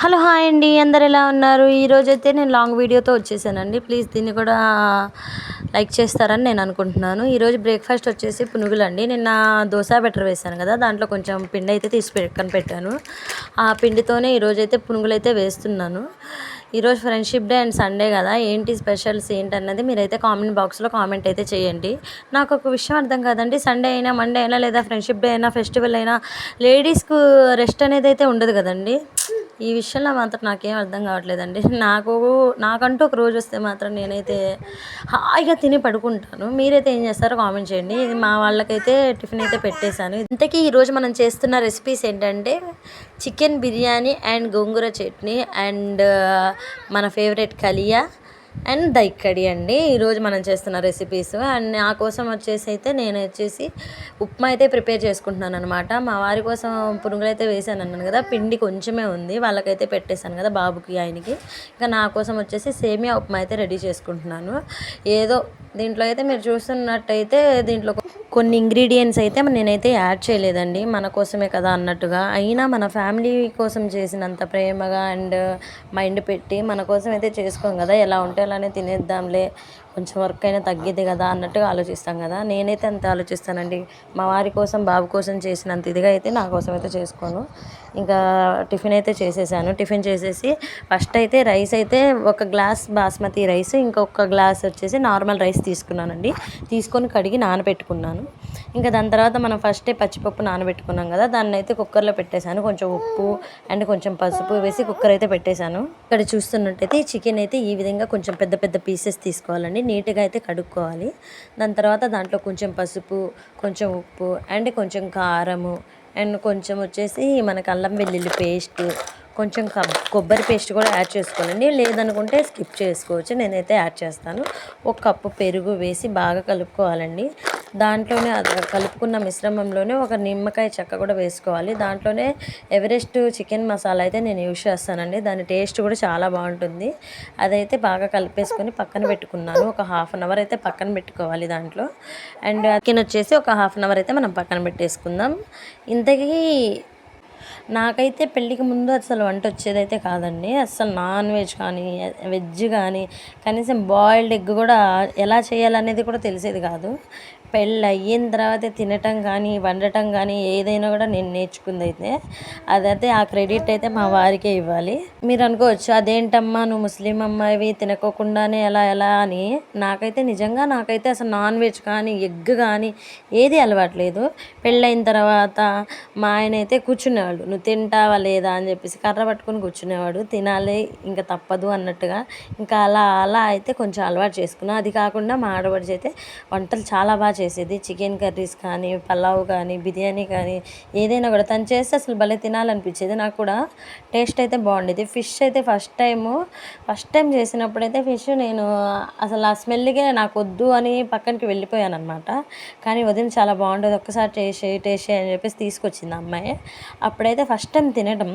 Hello hi అండి, అందరు ఎలా ఉన్నారు? ఈరోజైతే నేను లాంగ్ వీడియోతో వచ్చేసానండి. ప్లీజ్ దీన్ని కూడా లైక్ చేస్తారని నేను అనుకుంటున్నాను. ఈరోజు బ్రేక్ఫాస్ట్ వచ్చేసి పునుగులండి. నిన్న దోశ బెటర్ వేసాను కదా, దాంట్లో కొంచెం పిండి అయితే తీసి పక్కన పెట్టాను. ఆ పిండితోనే ఈరోజైతే పునుగులు అయితే వేస్తున్నాను. ఈరోజు ఫ్రెండ్షిప్ డే అండ్ సండే కదా, ఏంటి స్పెషల్స్ ఏంటన్నది మీరైతే కామెంట్ బాక్స్లో కామెంట్ అయితే చేయండి. నాకు ఒక విషయం అర్థం కాదండి, సండే అయినా మండే అయినా లేదా ఫ్రెండ్షిప్ డే అయినా ఫెస్టివల్ అయినా లేడీస్కు రెస్ట్ అనేది అయితే ఉండదు కదండి. ఈ విషయంలో మాత్రం నాకేం అర్థం కావట్లేదండి. నాకంటూ ఒక రోజు వస్తే మాత్రం నేనైతే హాయిగా తిని పడుకుంటాను. మీరైతే ఏం చేస్తారో కామెంట్ చేయండి. మా వాళ్ళకైతే టిఫిన్ అయితే పెట్టేశాను. ఇంతకీ ఈరోజు మనం చేస్తున్న రెసిపీస్ ఏంటంటే chicken biryani and gongura chutney and మన ఫేవరెట్ కలియా అండ్ దైక్కడి అండి ఈరోజు మనం చేస్తున్న రెసిపీస్. అండ్ నా కోసం వచ్చేసి అయితే నేను వచ్చేసి ఉప్మా అయితే ప్రిపేర్ చేసుకుంటున్నాను అనమాట. మా వారి కోసం పునుగులు అయితే వేసాను అన్నాను కదా, పిండి కొంచెమే ఉంది, వాళ్ళకైతే పెట్టేశాను కదా, బాబుకి ఆయనకి. ఇంకా నా కోసం వచ్చేసి సేమియా ఉప్మా అయితే రెడీ చేసుకుంటున్నాను. ఏదో దీంట్లో అయితే మీరు చూస్తున్నట్టయితే దీంట్లో కొన్ని ఇంగ్రీడియంట్స్ అయితే నేనైతే యాడ్ చేయలేదండి, మన కోసమే కదా అన్నట్టుగా. అయినా మన ఫ్యామిలీ కోసం చేసినంత ప్రేమగా అండ్ మైండ్ పెట్టి మన కోసం అయితే చేసుకోం కదా, ఎలా ఉంటే అలానే తినేద్దాంలే, కొంచెం వర్క్ అయినా తగ్గిద్ది కదా అన్నట్టుగా ఆలోచిస్తాం కదా. నేనైతే అంత ఆలోచిస్తానండి. మా వారి కోసం బాబు కోసం చేసినంత ఇదిగా అయితే నా కోసం అయితే చేసుకోను. ఇంకా టిఫిన్ అయితే చేసేసాను. టిఫిన్ చేసేసి ఫస్ట్ అయితే రైస్ అయితే ఒక గ్లాస్ బాస్మతి రైస్, ఇంకొక గ్లాస్ వచ్చేసి నార్మల్ రైస్ తీసుకున్నానండి. తీసుకొని కడిగి నానబెట్టుకున్నాను. ఇంకా దాని తర్వాత మనం ఫస్టే పచ్చిపప్పు నానబెట్టుకున్నాం కదా, దాన్ని అయితే కుక్కర్లో పెట్టేశాను. కొంచెం ఉప్పు అండ్ కొంచెం పసుపు వేసి కుక్కర్ అయితే పెట్టేశాను. ఇక్కడ చూస్తున్నట్టయితే ఈ చికెన్ అయితే ఈ విధంగా కొంచెం పెద్ద పెద్ద పీసెస్ తీసుకోవాలండి, నీట్గా అయితే కడుక్కోవాలి. దాని తర్వాత దాంట్లో కొంచెం పసుపు, కొంచెం ఉప్పు అండ్ కొంచెం కారము అండ్ కొంచెం వచ్చేసి మనకు అల్లం వెల్లుల్లి పేస్ట్, కొంచెం కొబ్బరి పేస్ట్ కూడా యాడ్ చేసుకోవాలండి. లేదనుకుంటే స్కిప్ చేసుకోవచ్చు, నేనైతే యాడ్ చేస్తాను. ఒక కప్పు పెరుగు వేసి బాగా కలుపుకోవాలండి. దాంట్లోనే కలుపుకున్న మిశ్రమంలోనే ఒక నిమ్మకాయ చెక్క కూడా వేసుకోవాలి. దాంట్లోనే ఎవరెస్ట్ చికెన్ మసాలా అయితే నేను యూజ్ చేస్తానండి, దాని టేస్ట్ కూడా చాలా బాగుంటుంది. అదైతే బాగా కలిపేసుకొని పక్కన పెట్టుకున్నాను. ఒక హాఫ్ అన్ అవర్ అయితే పక్కన పెట్టుకోవాలి దాంట్లో. అండ్ చికెన్ వచ్చేసి ఒక హాఫ్ అన్ అవర్ అయితే మనం పక్కన పెట్టేసుకుందాం. ఇంతకీ నాకైతే పెళ్ళికి ముందు అసలు వంట వచ్చేదైతే కాదండి. అసలు నాన్ వెజ్ కానీ వెజ్ కానీ కనీసం బాయిల్డ్ ఎగ్ కూడా ఎలా చేయాలనేది కూడా తెలిసేది కాదు. పెళ్ళి అయిన తర్వాత తినటం కానీ వండటం కానీ ఏదైనా కూడా నేను నేర్చుకుంది అయితే అదైతే ఆ క్రెడిట్ అయితే మా వారికే ఇవ్వాలి. మీరు అనుకోవచ్చు అదేంటమ్మా నువ్వు ముస్లిం అమ్మాయివి తినకోకుండానే ఎలా అని. నాకైతే అసలు నాన్ వెజ్ కానీ ఎగ్ కానీ ఏది అలవాట్లేదు. పెళ్ళైన తర్వాత మా ఆయన అయితే కూర్చునేవాడు, నువ్వు తింటావా లేదా అని చెప్పేసి కర్ర పట్టుకొని కూర్చునేవాడు. తినాలి ఇంకా తప్పదు అన్నట్టుగా. ఇంకా అలా అయితే కొంచెం అలవాటు చేసుకున్నాను. అది కాకుండా మా ఆడపడిచి అయితే వంటలు చాలా బాగా చేసేది. చికెన్ కర్రీస్ కానీ పలావ్ కానీ బిర్యానీ కానీ ఏదైనా కూడా తను చేస్తే అసలు భలే తినాలనిపించేది. నాకు కూడా టేస్ట్ అయితే బాగుండేది. ఫిష్ అయితే ఫస్ట్ టైం చేసినప్పుడైతే ఫిష్ నేను అసలు ఆ స్మెల్గా నాకు వద్దు అని పక్కనకి వెళ్ళిపోయాను అనమాట. కానీ వదిన చాలా బాగుంటుంది, ఒక్కసారి టేస్ట్ అని చెప్పేసి తీసుకొచ్చింది అమ్మాయి. అప్పుడైతే ఫస్ట్ టైం తినడం,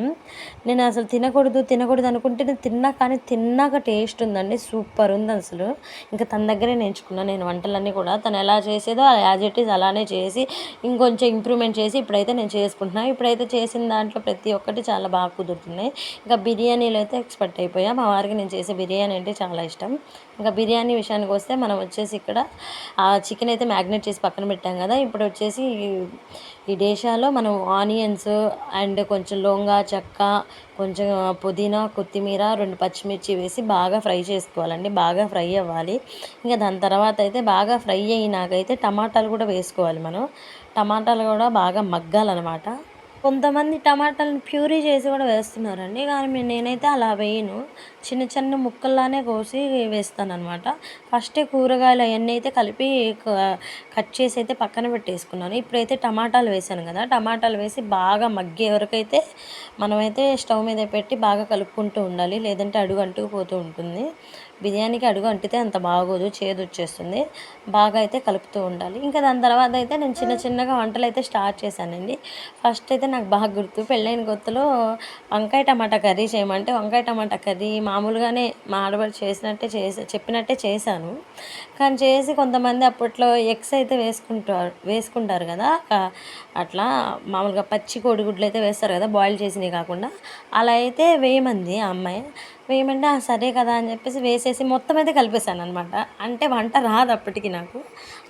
నేను అసలు తినకూడదు అనుకుంటే కానీ తిన్నాక టేస్ట్ ఉందండి, సూపర్ ఉంది అసలు. ఇంకా తన దగ్గరే నేర్చుకున్నాను నేను వంటలన్నీ కూడా. తను ఎలా చేసేదో యాజ్ ఇట్ ఈస్ అలానే చేసి ఇంకొంచెం ఇంప్రూవ్మెంట్ చేసి ఇప్పుడైతే నేను చేసుకుంటున్నాను. ఇప్పుడైతే చేసిన దాంట్లో ప్రతి ఒక్కటి చాలా బాగా కుదురుతున్నాయి. ఇంకా బిర్యానీలో అయితే ఎక్స్పర్ట్ అయిపోయా. మా వారికి నేను చేసే బిర్యానీ అంటే చాలా ఇష్టం. ఇంకా బిర్యానీ విషయానికి వస్తే మనం వచ్చేసి ఇక్కడ ఆ చికెన్ అయితే మ్యాగ్నేట్ చేసి పక్కన పెట్టాం కదా. ఇప్పుడు వచ్చేసి ఈ డేషాలో మనం ఆనియన్స్ అండ్ కొంచెం లవంగా చెక్క, కొంచెం పుదీనా, కొత్తిమీర, 2 పచ్చిమిర్చి వేసి బాగా ఫ్రై చేసుకోవాలండి. బాగా ఫ్రై అవ్వాలి. ఇంకా దాని తర్వాత అయితే బాగా ఫ్రై అయినాకైతే టమాటాలు కూడా వేసుకోవాలి మనం. టమాటాలు కూడా బాగా మగ్గాలన్నమాట. కొంతమంది టమాటాలను ప్యూరీ చేసి కూడా వేస్తున్నారండి, కానీ నేనైతే అలా వేయను. చిన్న చిన్న ముక్కల్లానే కోసి వేస్తాను అనమాట. ఫస్టే కూరగాయలు అవన్నీ అయితే కలిపి కట్ చేసి అయితే పక్కన పెట్టేసుకున్నాను. ఇప్పుడైతే టమాటాలు వేసాను కదా, టమాటాలు వేసి బాగా మగ్గే వరకైతే మనమైతే స్టవ్ మీద పెట్టి బాగా కలుపుకుంటూ ఉండాలి, లేదంటే అడుగు అంటుకుపోతూ ఉంటుంది. బిర్యానీకి అడుగు అంటితే అంత బాగోదు, చేదు వచ్చేస్తుంది. బాగా అయితే కలుపుతూ ఉండాలి. ఇంకా దాని తర్వాత అయితే నేను చిన్న చిన్నగా వంటలు అయితే స్టార్ట్ చేశానండి. ఫస్ట్ అయితే నాకు బాగా గుర్తు, పెళ్ళైన కొత్తలో వంకాయ టమాటా కర్రీ చేయమంటే వంకాయ టమాటా కర్రీ మామూలుగానే మా ఆడవాళ్ళు చేసినట్టే చెప్పినట్టే చేశాను. కానీ చేసి కొంతమంది అప్పట్లో ఎగ్స్ అయితే వేసుకుంటారు కదా, అట్లా మామూలుగా పచ్చి కోడిగుడ్లు అయితే వేస్తారు కదా, బాయిల్ చేసినవి కాకుండా. అలా అయితే వేయమంది ఆ అమ్మాయి. వేయమంటే సరే కదా అని చెప్పేసి వేసేసి మొత్తం అయితే కలిపేశాను అనమాట. అంటే వంట రాదు అప్పటికి నాకు.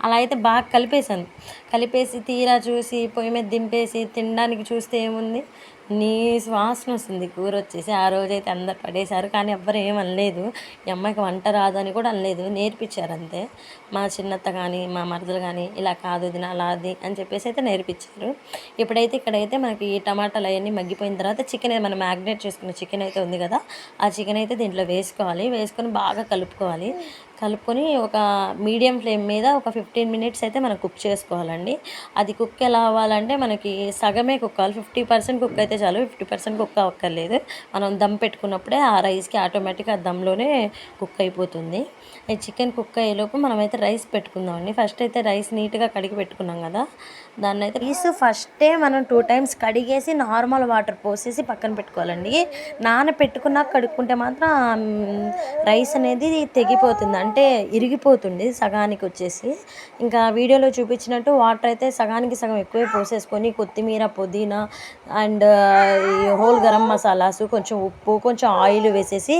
అలా అయితే బాగా కలిపేసి తీరా చూసి పొయ్యి మీద దింపేసి తినడానికి చూస్తే ఏముంది, నీసు వాసన వస్తుంది కూర వచ్చేసి. ఆ రోజైతే అందరు పడేశారు, కానీ ఎవ్వరు ఏమనలేదు. ఈ అమ్మాయికి వంట రాదు అని కూడా అనలేదు, నేర్పించారు అంతే. మా చిన్నత్త కానీ మా మరదలు కానీ ఇలా కాదు ఇది అలా అది అని చెప్పేసి అయితే నేర్పించారు. ఇక్కడైతే మనకి టమాటాలు అవన్నీ మగ్గిపోయిన తర్వాత చికెన్ మనం మ్యాగ్నేట్ చేసుకున్న చికెన్ అయితే ఉంది కదా, ఆ చికెన్ అయితే దీంట్లో వేసుకొని బాగా కలుపుకొని ఒక మీడియం ఫ్లేమ్ మీద ఒక 15 మినిట్స్ అయితే మనం కుక్ చేసుకోవాలండి. అది కుక్ ఎలా అవ్వాలంటే మనకి సగమే కుక్ అవ్వాలి. 50% కుక్ అయితే చాలు, 50% కుక్ అవ్వక్కర్లేదు. మనం దమ్ పెట్టుకున్నప్పుడే ఆ రైస్కి ఆటోమేటిక్గా ఆ దమ్లోనే కుక్ అయిపోతుంది. ఈ చికెన్ కుక్ అయ్యేలోపు మనమైతే రైస్ పెట్టుకుందామండి. ఫస్ట్ అయితే రైస్ నీట్గా కడిగి పెట్టుకున్నాం కదా, దాన్ని అయితే ఫస్టే మనం 2 టైమ్స్ కడిగేసి నార్మల్ వాటర్ పోసేసి పక్కన పెట్టుకోవాలండి. పెట్టుకున్నాక కడుక్కుంటే మాత్రం రైస్ అనేది తెగిపోతుంది, అంటే ఇరిగిపోతుంది సగానికి వచ్చేసి. ఇంకా వీడియోలో చూపించినట్టు వాటర్ అయితే సగానికి సగం ఎక్కువే పోసేసుకొని కొత్తిమీర, పుదీనా అండ్ ఈ హోల్ గరం మసాలాసు, కొంచెం ఉప్పు, కొంచెం ఆయిల్ వేసేసి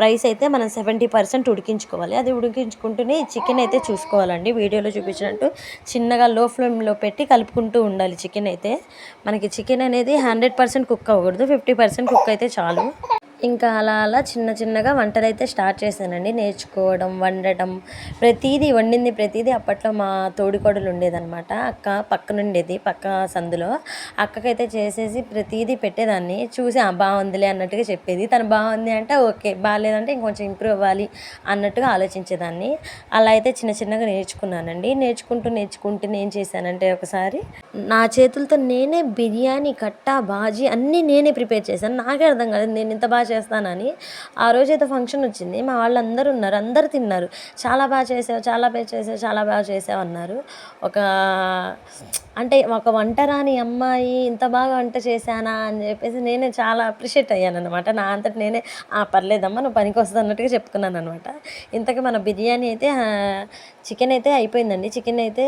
రైస్ అయితే మనం 70% ఉడికించుకోవాలి. అది ఉడికించుకుంటూనే చికెన్ అయితే చూసుకోవాలండి. వీడియోలో చూపించినట్టు చిన్నగా లో ఫ్లేమ్లో పెట్టి కలుపుకుంటూ ఉండాలి. చికెన్ అనేది 100% కుక్ అవ్వకూడదు, 50% కుక్ అయితే చాలు. ఇంకా అలా చిన్నగా వంటలు అయితే స్టార్ట్ చేశానండి. నేర్చుకోవడం, వండటం, వండింది ప్రతిదీ అప్పట్లో మా తోడికోడలు ఉండేదన్నమాట. అక్క పక్కనుండేది, పక్క సందులో. అక్కకైతే చేసేసి ప్రతిదీ పెట్టేదాన్ని. చూసి బాగుందిలే అన్నట్టుగా చెప్పేది. తను బాగుంది అంటే ఓకే, బాగాలేదంటే ఇంకొంచెం ఇంప్రూవ్ అవ్వాలి అన్నట్టుగా ఆలోచించేదాన్ని. అలా అయితే చిన్నగా నేర్చుకున్నానండి. నేర్చుకుంటూ ఏం చేశానంటే ఒకసారి నా చేతులతో నేనే బిర్యానీ బాజీ అన్నీ నేనే ప్రిపేర్ చేశాను. నాకే అర్థం కాలేదు నేను ఇంత బాగా చేస్తానని. ఆ రోజైతే ఫంక్షన్ వచ్చింది, మా వాళ్ళందరూ ఉన్నారు, అందరూ తిన్నారు. చాలా బాగా చేసావు అన్నారు. ఒక వంట రాని అమ్మాయి ఇంత బాగా వంట చేశానా అని చెప్పేసి నేనే చాలా అప్రిషియేట్ అయ్యాను అనమాట. నా అంతటి నేనే పర్లేదమ్మా నువ్వు పనికి వస్తుంది అన్నట్టుగా చెప్పుకున్నాను అనమాట. ఇంతకీ మన బిర్యానీ అయితే చికెన్ అయితే అయిపోయిందండి. చికెన్ అయితే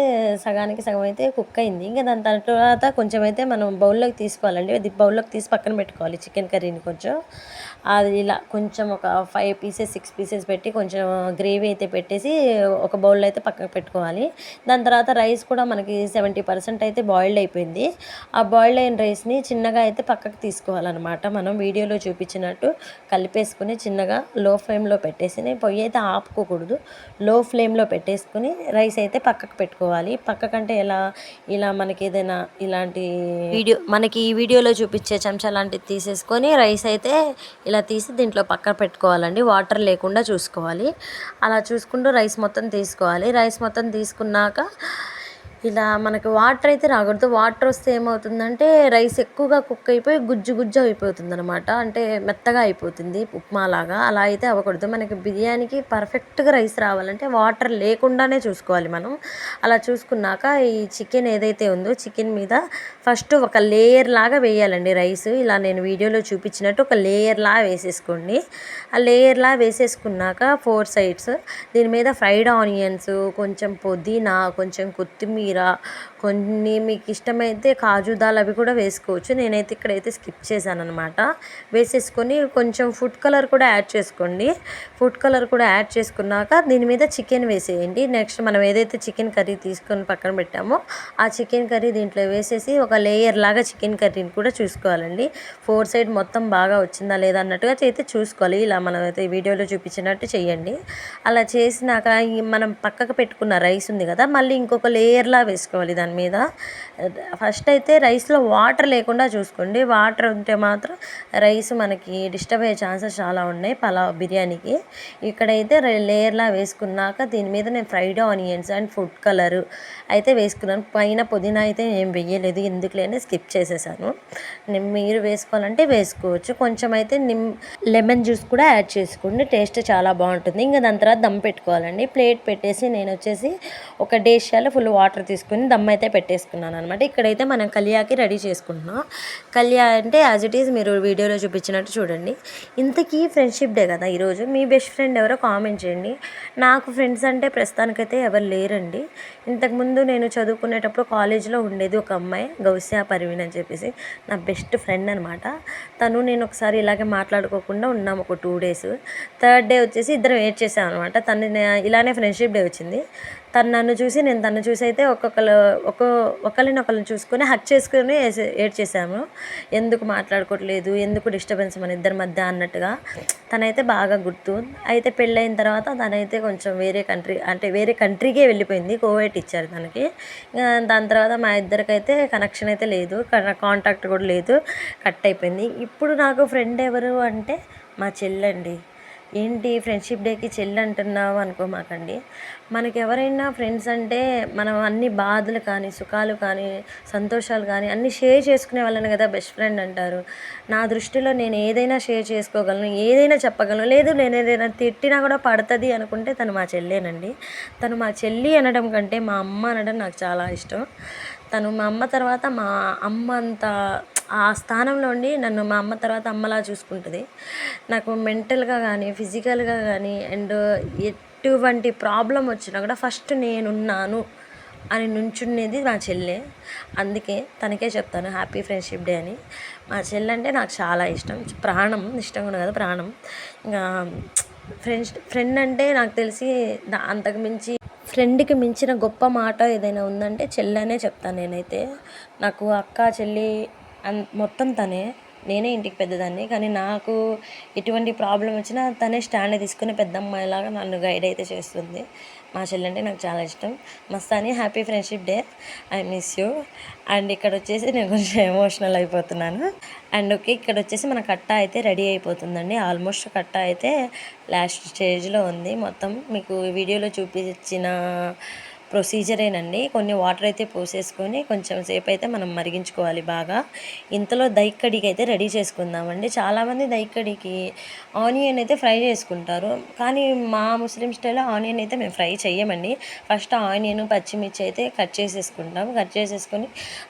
సగానికి సగం అయితే కుక్ అయింది. ఇంకా దాని తర్వాత కొంచెం అయితే మనం బౌల్లోకి తీసుకోవాలండి. అది బౌల్లోకి తీసి పక్కన పెట్టుకోవాలి. చికెన్ కర్రీని కొంచెం అది ఇలా కొంచెం ఒక 5 పీసెస్ 6 పీసెస్ పెట్టి కొంచెం గ్రేవీ అయితే పెట్టేసి ఒక బౌల్లో అయితే పక్కకు పెట్టుకోవాలి. దాని తర్వాత రైస్ కూడా మనకి 70% అయితే బాయిల్డ్ అయిపోయింది. ఆ బాయిల్డ్ అయిన రైస్ని చిన్నగా అయితే పక్కకు తీసుకోవాలన్నమాట. మనం వీడియోలో చూపించినట్టు కలిపేసుకుని చిన్నగా లో ఫ్లేమ్లో పెట్టేసి, పొయ్యి అయితే ఆపుకోకూడదు, లో ఫ్లేమ్లో పెట్టేసుకుని రైస్ అయితే పక్కకు పెట్టుకోవాలి. పక్కకంటే ఇలా మనకి ఏదైనా ఇలాంటి మనకి ఈ వీడియోలో చూపించే చెంచా లాంటిది తీసేసుకొని రైస్ అయితే ఇలా తీసి దీంట్లో పక్కన పెట్టుకోవాలండి. వాటర్ లేకుండా చూసుకోవాలి. అలా చూసుకుంటూ రైస్ మొత్తం తీసుకోవాలి. రైస్ మొత్తం తీసుకున్నాక ఇలా మనకి వాటర్ అయితే రాకూడదు. వాటర్ వస్తే ఏమవుతుందంటే రైస్ ఎక్కువగా కుక్ అయిపోయి గుజ్జు అయిపోతుంది అనమాట. అంటే మెత్తగా అయిపోతుంది ఉప్మాలాగా. అలా అయితే అవ్వకూడదు. మనకి బిర్యానీకి పర్ఫెక్ట్గా రైస్ రావాలంటే వాటర్ లేకుండానే చూసుకోవాలి మనం. అలా చూసుకున్నాక ఈ చికెన్ ఏదైతే ఉందో చికెన్ మీద ఫస్ట్ ఒక లేయర్ లాగా వేయాలండి రైస్. ఇలా నేను వీడియోలో చూపించినట్టు ఒక లేయర్ లాగా వేసేసుకోండి. ఆ లేయర్ లాగా వేసేసుకున్నాక 4 సైడ్స్ దీని మీద ఫ్రైడ్ ఆనియన్స్, కొంచెం పుదీనా, కొంచెం కొత్తిమీర, కొన్ని మీకు ఇష్టమైతే కాజు దాల్ అవి కూడా వేసుకోవచ్చు. నేనైతే ఇక్కడైతే స్కిప్ చేశాను అనమాట. వేసేసుకొని కొంచెం ఫుడ్ కలర్ కూడా యాడ్ చేసుకోండి. ఫుడ్ కలర్ కూడా యాడ్ చేసుకున్నాక దీని మీద చికెన్ వేసేయండి. నెక్స్ట్ మనం ఏదైతే చికెన్ కర్రీ తీసుకొని పక్కన పెట్టామో ఆ చికెన్ కర్రీ దీంట్లో వేసేసి ఒక లేయర్ లాగా చికెన్ కర్రీని కూడా చూసుకోవాలండి. 4 సైడ్ మొత్తం బాగా వచ్చిందా లేదా అన్నట్టుగా అయితే చూసుకోవాలి. ఇలా మనం అయితే వీడియోలో చూపించినట్టు చేయండి. అలా చేసినాక మనం పక్కకు పెట్టుకున్న రైస్ ఉంది కదా, మళ్ళీ ఇంకొక లేయర్లా వేసుకోవాలి దాని దాని మీద. ఫస్ట్ అయితే రైస్లో వాటర్ లేకుండా చూసుకోండి. వాటర్ ఉంటే మాత్రం రైస్ మనకి డిస్టర్బ్ అయ్యే ఛాన్సెస్ చాలా ఉన్నాయి పలావ్ బిర్యానీకి. ఇక్కడైతే లేయర్లా వేసుకున్నాక దీని మీద నేను fried onions and food colour అయితే వేసుకున్నాను. పైన పుదీనా అయితే ఏం వేయలేదు, ఎందుకులేని స్కిప్ చేసేసాను. మీరు వేసుకోవాలంటే వేసుకోవచ్చు. కొంచెం అయితే లెమన్ జ్యూస్ కూడా యాడ్ చేసుకోండి, టేస్ట్ చాలా బాగుంటుంది. ఇంకా దాని తర్వాత దమ్ పెట్టుకోవాలండి. ప్లేట్ పెట్టేసి నేను వచ్చేసి ఒక డేషియాలో ఫుల్ వాటర్ తీసుకుని దమ్ అయితే పెట్టేసుకున్నాను అనమాట. ఇక్కడైతే మనం కలియాకి రెడీ చేసుకుంటున్నాం. కలియా అంటే యాజ్ ఇట్ ఈజ్ మీరు వీడియోలో చూపించినట్టు చూడండి. ఇంతకీ ఫ్రెండ్షిప్ డే కదా ఈరోజు. మీ బెస్ట్ ఫ్రెండ్ ఎవరో కామెంట్ చేయండి. నాకు ఫ్రెండ్స్ అంటే ప్రస్తుతానికైతే ఎవరు లేరండి. ఇంతకుముందు నేను చదువుకునేటప్పుడు కాలేజీలో ఉండేది ఒక అమ్మాయి, గౌసియా పర్వీన్ అని చెప్పేసి, నా బెస్ట్ ఫ్రెండ్ అనమాట. తను నేను ఒకసారి ఇలాగే మాట్లాడుకోకుండా ఉన్నాము ఒక 2 days. థర్డ్ డే వచ్చేసి ఇద్దరం ఏడ్ చేసాం అనమాట. తను ఇలానే ఫ్రెండ్షిప్ డే వచ్చింది. తను నన్ను చూసి నేను తను చూసి అయితే ఒకరిని చూసుకొని హక్ చేసుకొని ఏడ్ చేసాము. ఎందుకు మాట్లాడుకోవట్లేదు, ఎందుకు డిస్టర్బెన్స్ మన ఇద్దరి మధ్య అన్నట్టుగా. తనైతే బాగా గుర్తు. అయితే పెళ్ళైన తర్వాత తనైతే కొంచెం వేరే కంట్రీకే వెళ్ళిపోయింది. కోవేట్ ఇచ్చారు తనకి. దాని తర్వాత మా ఇద్దరికైతే కనెక్షన్ అయితే లేదు, కాంటాక్ట్ కూడా లేదు, కట్ అయిపోయింది. ఇప్పుడు నాకు ఫ్రెండ్ ఎవరు అంటే మా చెల్లండి. ఏంటి ఫ్రెండ్షిప్ డేకి చెల్లి అంటున్నావు అనుకోమాకండి. మనకి ఎవరైనా ఫ్రెండ్స్ అంటే మనం అన్ని బాధలు కానీ, సుఖాలు కానీ, సంతోషాలు కానీ అన్నీ షేర్ చేసుకునే వాళ్ళని కదా బెస్ట్ ఫ్రెండ్ అంటారు. నా దృష్టిలో నేను ఏదైనా షేర్ చేసుకోగలను, ఏదైనా చెప్పగలను. లేదు నేను ఏదైనా తిట్టినా కూడా పడుతుంది అనుకుంటే తను మా చెల్లేనండి. తను మా చెల్లి అనడం కంటే మా అమ్మ అనడం నాకు చాలా ఇష్టం. తను మా అమ్మ తర్వాత మా అమ్మ అంత ఆ స్థానంలో ఉండి నన్ను మా అమ్మ తర్వాత అమ్మలా చూసుకుంటుంది. నాకు మెంటల్గా కానీ, ఫిజికల్గా కానీ అండ్ ఎటువంటి ప్రాబ్లం వచ్చినా కూడా ఫస్ట్ నేనున్నాను అని నుంచునేది మా చెల్లె. అందుకే తనకే చెప్తాను హ్యాపీ ఫ్రెండ్షిప్ డే అని. మా చెల్లె అంటే నాకు చాలా ఇష్టం, ప్రాణం. ఇష్టం కూడా కదా, ప్రాణం. ఇంకా ఫ్రెండ్ అంటే నాకు తెలిసి అంతకు మించి ఫ్రెండ్కి మించిన గొప్ప మాట ఏదైనా ఉందంటే చెల్లెనే చెప్తాను నేనైతే. నాకు అక్క చెల్లి మొత్తం తనే. నేనే ఇంటికి పెద్దదాన్ని, కానీ నాకు ఎటువంటి ప్రాబ్లం వచ్చినా తనే స్టాండ్ తీసుకుని పెద్దమ్మాయిలాగా నన్ను గైడ్ అయితే చేస్తుంది. మా చెల్లి అంటే నాకు చాలా ఇష్టం. Mastani happy friendship day, I miss you. And ఇక్కడ వచ్చేసి నేను కొంచెం ఎమోషనల్ అయిపోతున్నాను. అండ్ ఓకే, ఇక్కడ వచ్చేసి మన కట్ట అయితే రెడీ అయిపోతుందండి. ఆల్మోస్ట్ కట్ట అయితే లాస్ట్ స్టేజ్లో ఉంది. మొత్తం మీకు వీడియోలో చూపించిన ప్రొసీజరేనండి. కొన్ని వాటర్ అయితే పోసేసుకొని కొంచెం సేపు అయితే మనం మరిగించుకోవాలి బాగా. ఇంతలో దైక్కడికి అయితే రెడీ చేసుకుందామండి. చాలామంది దైక్కడికి ఆనియన్ అయితే ఫ్రై చేసుకుంటారు, కానీ మా ముస్లిం స్టైల్లో ఆనియన్ అయితే మేము ఫ్రై చేయమండి. ఫస్ట్ ఆనియన్, పచ్చిమిర్చి అయితే కట్ చేసేసుకుంటాం. కట్ చేసేసుకొని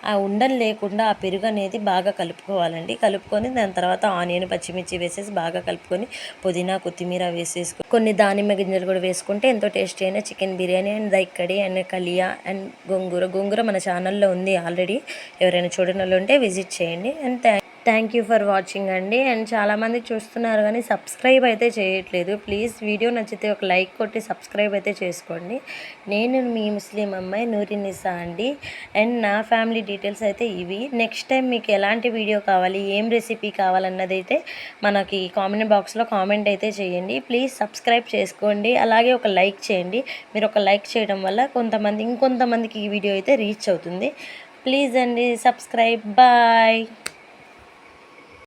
ఆ ఉండలు లేకుండా ఆ పెరుగు అనేది బాగా కలుపుకోవాలండి. కలుపుకొని దాని తర్వాత ఆనియన్, పచ్చిమిర్చి వేసేసి బాగా కలుపుకొని పుదీనా, కొత్తిమీర వేసేసుకొని కొన్ని దానిమ్మ గింజలు కూడా వేసుకుంటే ఎంతో టేస్టీ అయిన చికెన్ బిర్యానీ అండ్ దైక్కడి అండ్ కలియా అండ్ గోంగూర మన ఛానల్లో ఉంది ఆల్రెడీ. ఎవరైనా చూడని వాళ్ళు ఉంటే విజిట్ చేయండి. And thank you for watching అండి. అండ్ చాలామంది చూస్తున్నారు కానీ సబ్స్క్రైబ్ అయితే చేయట్లేదు. ప్లీజ్ వీడియో నచ్చితే ఒక లైక్ కొట్టి సబ్స్క్రైబ్ అయితే చేసుకోండి. నేను మీ ముస్లిం అమ్మాయి నూరినిసా అండి. అండ్ నా ఫ్యామిలీ డీటెయిల్స్ అయితే ఇవి. నెక్స్ట్ టైం మీకు ఎలాంటి వీడియో కావాలి, ఏం రెసిపీ కావాలన్నది అయితే మనకి కామెంట్ బాక్స్లో కామెంట్ అయితే చేయండి. ప్లీజ్ సబ్స్క్రైబ్ చేసుకోండి, అలాగే ఒక లైక్ చేయండి. మీరు ఒక లైక్ చేయడం వల్ల ఇంకొంతమందికి ఈ వీడియో అయితే రీచ్ అవుతుంది. ప్లీజ్ అండి, సబ్స్క్రైబ్. బాయ్.